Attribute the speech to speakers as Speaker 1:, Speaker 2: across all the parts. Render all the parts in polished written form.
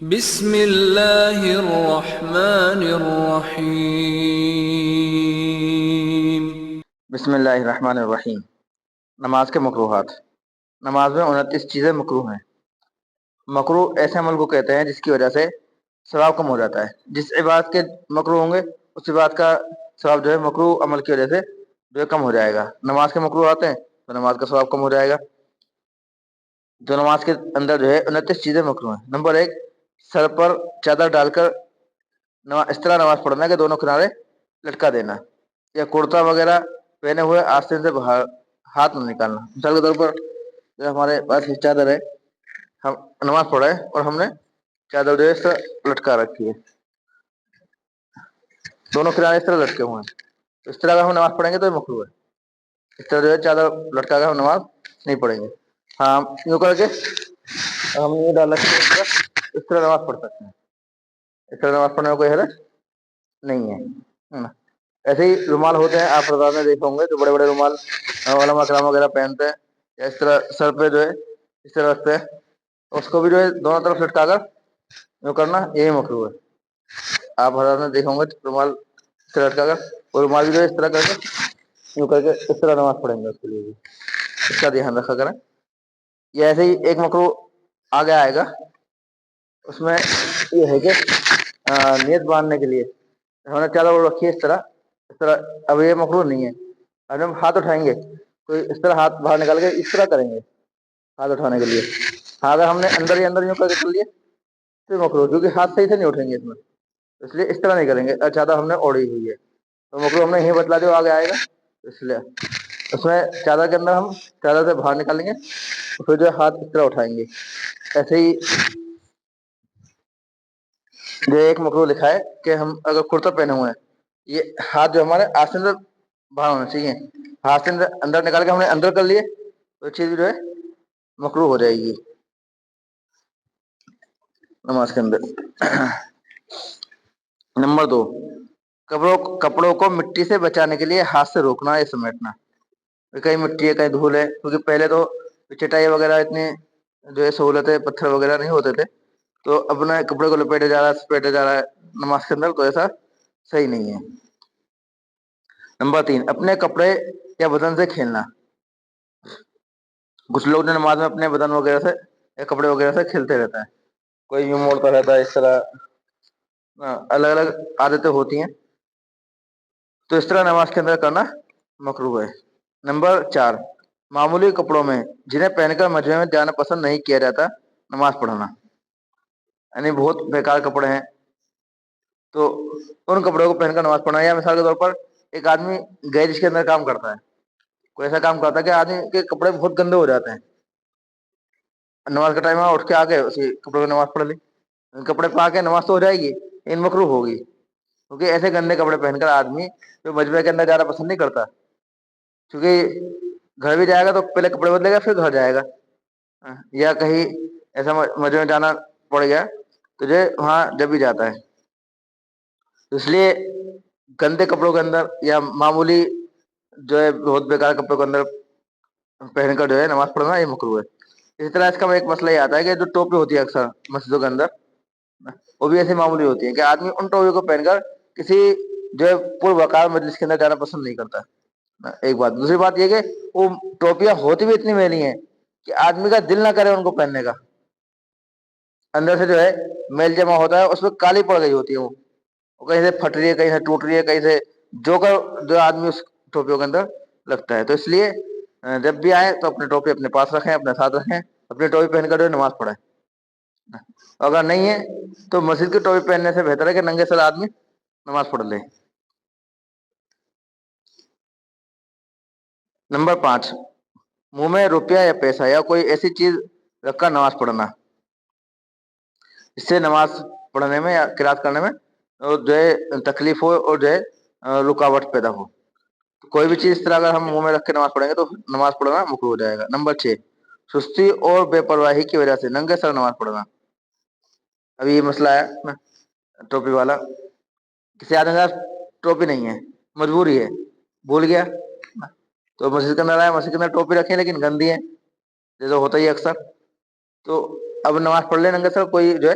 Speaker 1: بسم اللہ الرحمن الرحیم۔
Speaker 2: بسم اللہ الرحمن الرحیم۔ نماز کے مکروہات۔ نماز میں 29 چیزیں مکروہ ہیں۔ مکروہ ایسے عمل کو کہتے ہیں جس کی وجہ سے ثواب کم ہو جاتا ہے۔ جس عبادت کے مکروہ ہوں گے اس عبادت کا ثواب جو ہے مکروہ عمل کی وجہ سے جو ہے کم ہو جائے گا۔ نماز کے مکروہ آتے ہیں تو نماز کا ثواب کم ہو جائے گا۔ جو نماز کے اندر جو ہے 29 چیزیں مکروہ ہیں۔ نمبر 1، سر پر چادر ڈال کر اس طرح نماز پڑھنا کہ دونوں کنارے لٹکا دینا، یا کرتا وغیرہ پہنے ہوئے آستین سے باہر ہاتھ نہ نکالنا۔ مثال کے طور پر جو ہمارے پاس یہ چادر ہے، ہم نماز پڑھ رہے ہیں اور ہم نے چادر جو ہے اس طرح لٹکا رکھی ہے، دونوں کنارے اس طرح لٹکے ہوئے ہیں، تو اس طرح اگر ہم نماز پڑھیں گے تو یہ مکروہ ہے۔ اس طرح جو ہے چادر لٹکا کر ہم نماز نہیں پڑھیں گے۔ ہاں، یوں کر کے ہم یہ ڈال رکھتے ہیں اس طرح نماز پڑھ سکتے ہیں۔ اس طرح نماز پڑھنے میں کوئی حرج نہیں ہے نا۔ ایسے ہی رومال ہوتے ہیں، آپ رضا میں دیکھے ہوں گے، جو بڑے بڑے رومال علماء کرام وغیرہ پہنتے ہیں، یا اس طرح سر پہ جو ہے اس طرح رکھتے ہیں، اس کو بھی جو ہے دونوں طرف لٹکا کر یوں کرنا، یہی مکروہ ہے۔ آپ حضرات نے دیکھے ہوں گے رومال اس طرح لٹکا کر، اور رومال بھی جو ہے اس طرح کر کے یوں کر کے اس طرح نماز پڑھیں گے، اس کے لیے بھی اس کا دھیان رکھا کریں۔ یہ ایسے ہی ایک مکروہ آگے آئے گا، اس میں یہ ہے کہ نیت باندھنے کے لیے ہم نے چادر رکھی ہے اس طرح اب یہ مکروہ نہیں ہے۔ اب ہم ہاتھ اٹھائیں گے تو اس طرح ہاتھ باہر نکال کے اس طرح کریں گے ہاتھ اٹھانے کے لیے۔ ہاں، اگر ہم نے اندر ہی اندر یوں کر کے کر لیے تو مکروہ، کیونکہ ہاتھ صحیح سے نہیں اٹھیں گے اس میں، اس لیے اس طرح نہیں کریں گے۔ چادر ہم نے اوڑھی ہوئی ہے تو مکروہ ہم نے یہی بتلا دیا، آگے آئے گا، اس لیے اس میں چادر کے اندر ہم چادر سے باہر نکالیں گے، پھر جو ہاتھ اس طرح اٹھائیں گے۔ ایسے ہی جو ایک مکروہ لکھا ہے کہ ہم اگر کرتا پہنے ہوئے ہیں، یہ ہاتھ جو ہمارے آستین سے باہر ہونا چاہیے، ہاتھ سے اندر نکال کے ہم نے اندر کر لیے تو چیز جو ہے مکروہ ہو جائے گی نماز کے اندر۔ نمبر 2، کپڑوں کو مٹی سے بچانے کے لیے ہاتھ سے روکنا یا سمیٹنا۔ کہیں مٹی ہے کہیں دھول ہے، کیونکہ پہلے تو چٹائی وغیرہ اتنی جو ہے سہولتیں پتھر وغیرہ نہیں ہوتے تھے، تو اپنے کپڑے کو لپیٹے جا رہا ہے، سپیٹے جا رہا ہے نماز کے اندر، تو ایسا صحیح نہیں ہے۔ نمبر 3، اپنے کپڑے یا بدن سے کھیلنا۔ کچھ لوگ نماز میں اپنے بدن وغیرہ سے یا کپڑے وغیرہ سے کھیلتے رہتا ہے، کوئی یوں موڑتا رہتا ہے، اس طرح الگ الگ عادتیں ہوتی ہیں، تو اس طرح نماز کے اندر کرنا مکروہ ہے۔ نمبر 4، معمولی کپڑوں میں جنہیں پہن کر مجمع میں جانا پسند نہیں کیا جاتا نماز پڑھنا، یعنی بہت بیکار کپڑے ہیں تو ان کپڑوں کو پہن کر نماز پڑھنا۔ یا مثال کے طور پر ایک آدمی گیرج کے اندر کام کرتا ہے، کوئی ایسا کام کرتا ہے کہ آدمی کے کپڑے بہت گندے ہو جاتے ہیں، نماز کا ٹائم اٹھ کے آ کے اسی کپڑوں کی نماز پڑھ لی، کپڑے پا کے نماز تو ہو جائے گی، ان مکروہ ہوگی، کیونکہ ایسے گندے کپڑے پہن کر آدمی جو مجمع کے اندر جانا پسند نہیں کرتا، کیونکہ گھر بھی جائے گا تو پہلے کپڑے بدلے گا پھر گھر جائے گا، یا کہیں ایسا مجمع میں جانا پڑ گیا تو جو وہاں جب بھی جاتا ہے، اس لیے گندے کپڑوں کے اندر یا معمولی جو ہے بہت بیکار کپڑوں کے اندر پہن کر جو ہے نماز پڑھنا یہ مکروہ ہے۔ اسی طرح اس کا ایک مسئلہ یہ آتا ہے کہ جو ٹوپی ہوتی ہے اکثر مسجدوں کے اندر، وہ بھی ایسی معمولی ہوتی ہے کہ آدمی ان ٹوپیوں کو پہن کر کسی جو ہے پر وقار مجلس کے اندر جانا پسند نہیں کرتا، ایک بات۔ دوسری بات یہ کہ وہ ٹوپیاں ہوتی بھی اتنی میلی ہیں کہ آدمی کا دل نہ کرے ان کو پہننے کا، اندر سے جو ہے میل جمع ہوتا ہے، اس میں کالی پڑ گئی ہوتی ہے، وہ کہیں سے پھٹ رہی ہے، کہیں سے ٹوٹ رہی ہے، کہیں سے جو آدمی اس ٹوپیوں کے اندر لگتا ہے۔ تو اس لیے جب بھی آئے تو اپنے ٹوپی اپنے پاس رکھیں، اپنے ساتھ رکھیں، اپنی ٹوپی پہن کر جو نماز پڑھیں۔ اگر نہیں ہے تو مسجد کی ٹوپی پہننے سے بہتر ہے کہ ننگے سر آدمی نماز پڑھ لے۔ نمبر 5، منہ میں روپیہ یا پیسہ یا کوئی ایسی چیز رکھ کر نماز پڑھنا، اس سے نماز پڑھنے میں یا قرات کرنے میں جو ہے تکلیف ہو اور جو ہے رکاوٹ پیدا ہو، کوئی بھی چیز اس طرح اگر ہم منہ میں رکھ کے نماز پڑھیں گے تو نماز پڑھنا مکروہ ہو جائے گا۔ نمبر 6، سستی اور بے پرواہی کی وجہ سے ننگے سر نماز پڑھنا۔ ابھی یہ مسئلہ ہے نا، ٹوپی والا، کسی آدمی کے پاس ٹوپی نہیں ہے، مجبوری ہے، بھول گیا تو مسجد کے اندر آیا، مسجد کے اندر ٹوپی رکھے لیکن گندی ہے، جیسے ہوتا ہی ہے اکثر، تو اب نماز پڑھ لے ننگے سر، کوئی جو ہے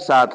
Speaker 2: 7,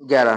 Speaker 2: 11,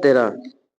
Speaker 2: 13,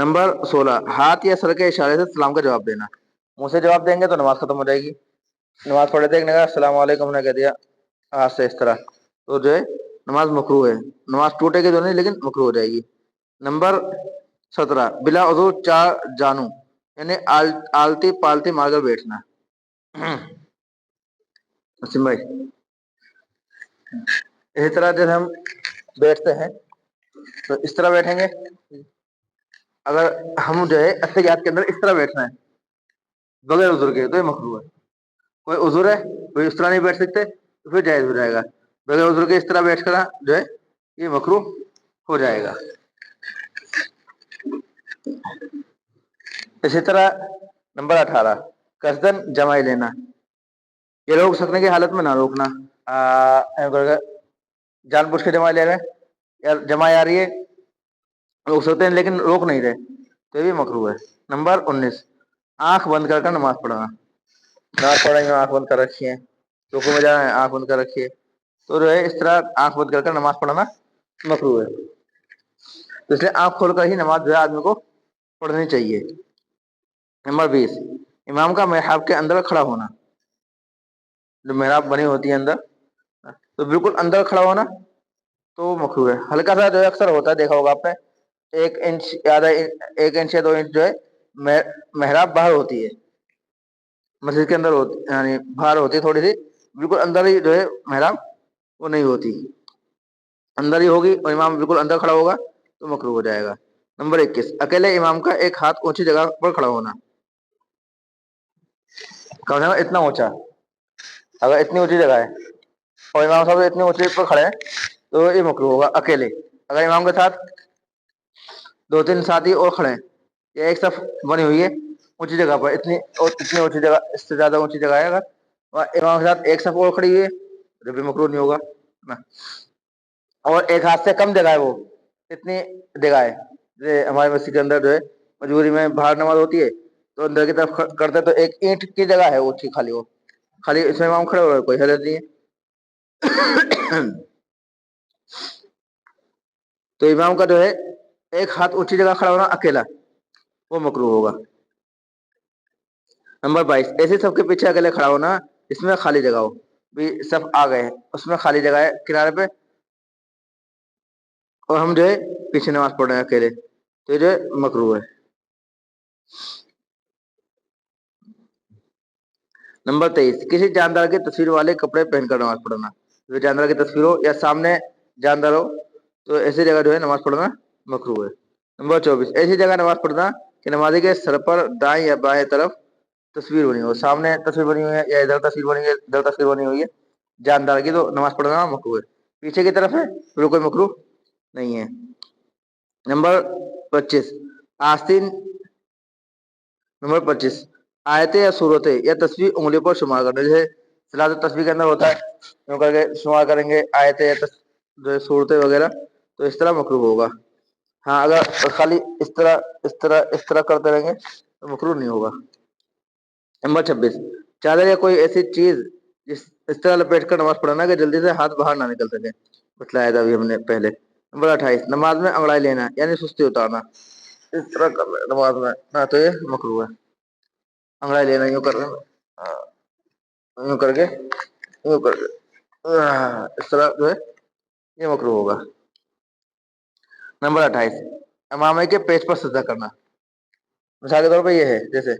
Speaker 2: نمبر 16 ہاتھ یا سر کے اشارے سے سلام کا جواب دینا. منہ سے جواب دیں گے تو نماز ختم ہو جائے گی. نماز پڑھے تھے ایک نے کہا السلام علیکم نے کہہ دیا ہاتھ سے اس طرح, تو جو ہے نماز مکروہ ہے. نماز ٹوٹے گی تو نہیں لیکن مکروہ ہو جائے گی. نمبر 17 بلا عذر چار جانو یعنی آلتی پالتی مار کر بیٹھنا. اسم بھائی اسی طرح جب ہم بیٹھتے ہیں تو اس طرح بیٹھیں گے. اگر ہم جو ہے اتحیات کے اندر اس طرح بیٹھنا ہے بغیر عذر کے تو یہ مکروہ ہے. کوئی عذر ہے کوئی اس طرح نہیں بیٹھ سکتے تو پھر جائز ہو جائے گا. بغیر عذر کے اس طرح بیٹھ کر جو ہے یہ مکروہ ہو جائے گا. اسی طرح نمبر 18 قصدن جمائی لینا, یہ روک سکنے کی حالت میں نہ روکنا. جان بوجھ کے جمائی لے رہے یا جمائی آ رہی ہے روک سکتے ہیں لیکن روک نہیں رہے تو یہ بھی مکروہ ہے. نمبر 19 آنکھ بند کر نماز پڑھنا. نماز پڑھ رہی ہوں آنکھ بند کر رکھی ہے, رکوع میں جا رہے ہیں آنکھ بند کر رکھی ہے, تو جو ہے اس طرح آنکھ بند کر نماز پڑھنا مکروہ ہے. تو اس لیے آنکھ کھول کر ہی نماز جو ہے آدمی کو پڑھنی چاہیے. نمبر 20 امام کا محراب کے اندر کھڑا ہونا. جو محراب بنی ہوتی ہے اندر تو بالکل اندر کھڑا ہونا تو مکروہ ہے. ہلکا سا جو ہے اکثر ہوتا ہے دیکھا ہوگا آپ نے 1 انچ آدھا 1 انچ یا 2 انچ جو ہے محراب باہر ہوتی ہے مسجد کے اندر ہوتی یعنی باہر ہوتی ہے تھوڑی سی, بالکل اندر ہی جو ہے محراب وہ نہیں ہوتی, اندر ہی ہوگی اور امام بالکل اندر کھڑا ہوگا تو مکروہ ہو جائے گا. نمبر 21 اکیلے امام کا ایک ہاتھ اونچی جگہ پر کھڑا ہونا. اتنا اونچا اگر اتنی اونچی جگہ ہے اور امام صاحب اتنی اونچی پر کھڑے ہیں تو یہ مکروہ ہوگا اکیلے. اگر امام کے ساتھ 2-3 ساتھی اور کھڑے ہیں یا ایک صف بنی ہوئی ہے اونچی جگہ پر اتنی اونچی جگہ اس سے زیادہ اونچی جگہ ہے اگر امام کے ساتھ ایک صف اور کھڑی ہوئی ہے تو بھی مکروہ نہیں ہوگا نا. اور ایک ہاتھ سے کم جگہ ہے وہ اتنی جگہ ہے ہمارے مسجد کے اندر جو ہے مجبوری میں باہر نماز ہوتی ہے تو اندر کی طرف کرتے تو 1 اینٹ کی جگہ ہے وہ تھی خالی, وہ خالی اس میں امام کھڑے ہو رہے کوئی حرج نہیں ہے. تو امام کا جو ہے ایک ہاتھ اونچی جگہ کھڑا ہونا اکیلا وہ مکروہ ہوگا. نمبر 22 ایسے سب کے پیچھے اکیلے کھڑا ہونا اس میں خالی جگہ ہو, بھی سب آ گئے اس میں خالی جگہ ہے کنارے پہ اور ہم جو ہے پیچھے نماز پڑھ رہے ہیں اکیلے تو یہ جو ہے مکروہ ہے. نمبر 23 کسی جاندار کی تصویر والے کپڑے پہن کر نماز پڑھنا. جاندار کی تصویر ہو یا سامنے جاندار ہو تو ایسی جگہ جو ہے نماز پڑھنا مکروہ ہے. نمبر 24 ایسی جگہ نماز پڑھنا کہ نمازی کے سر پر دائیں یا بائیں طرف تصویر بنی ہو, سامنے تصویر بنی ہوئی ہے یا ادھر تصویر بنی ہے ادھر تصویر بنی ہوئی ہے جاندار کی تو نماز پڑھنا مکروہ ہے. پیچھے کی طرف ہے تو کوئی مکروہ نہیں ہے. نمبر 25 آستین. نمبر 25 آیتیں یا صورتیں یا تصویر انگلیوں پر شمار کرنا. جیسے صلاۃ التسبیح کے اندر ہوتا ہے یوں کر کے شمار کریں گے آیتیں یا جو صورتیں وغیرہ تو اس طرح مکروہ ہوگا. ہاں اگر خالی اس طرح کرتے رہیں گے تو مکروہ نہیں ہوگا. نمبر 26 چادر یا کوئی ایسی چیز اس طرح لپیٹ کر نماز پڑھنا کہ جلدی سے ہاتھ باہر نہ نکل سکے, بتلایا تھا ابھی ہم نے پہلے. نمبر 28 نماز میں انگڑائی لینا یعنی سستی اتارنا. اس طرح کر رہے نماز میں نہ تو یہ مکروہ ہے. انگڑائی لینا یوں کر رہے یوں کر کے اس طرح جو ہے یہ مکروہ ہوگا. نمبر 28 امامے کے پیچ پر سجدہ کرنا. مثال کے طور پہ یہ ہے جیسے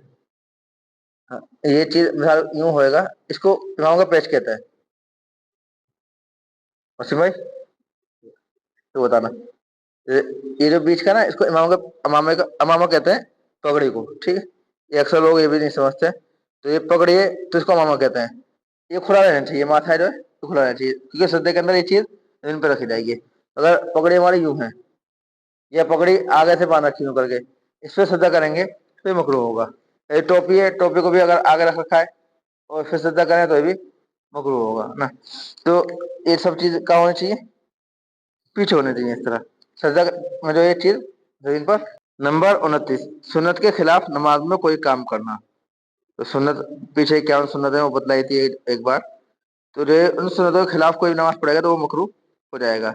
Speaker 2: یہ چیز مثال یوں ہوئے گا اس کو امام کا پیچ کہتا ہے. وسیم بھائی تو بتانا یہ جو بیچ کا نا اس کو امامہ کہتے ہیں پگڑی کو, ٹھیک ہے. یہ اکثر لوگ یہ بھی نہیں سمجھتے تو یہ پکڑیے تو اس کو امامہ کہتے ہیں. یہ کھلا رہنا چاہیے ماتھا جو ہے تو کھلا رہنا چاہیے کیونکہ سجدے کے اندر یہ چیز زمین پہ رکھی جائے گی. اگر پگڑی ہماری یوں ہے یا پگڑی آگے سے باندھ رکھی یوں کر کے اس پہ سجدہ کریں گے تو یہ مکروہ ہوگا. ٹوپی ہے ٹوپی کو بھی اگر آگے رکھ رکھا ہے اور پھر سجدہ کریں تو یہ بھی مکروہ ہوگا نا. تو یہ سب چیز کہاں ہونی چاہیے پیچھے ہونے چاہیے اس طرح سجدہ میں جو یہ چیز زمین پر. نمبر 29 سنت کے خلاف نماز میں کوئی کام کرنا. تو سنت پیچھے کیا سنت ہے وہ بتلائی تھی ایک بار, تو جو ان سنتوں کے خلاف کوئی نماز پڑھے گا تو وہ مکروہ ہو جائے گا.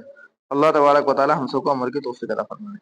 Speaker 2: اللہ تبارک و تعالی ہم سب کو عمل کی توفیق عطا فرمائے.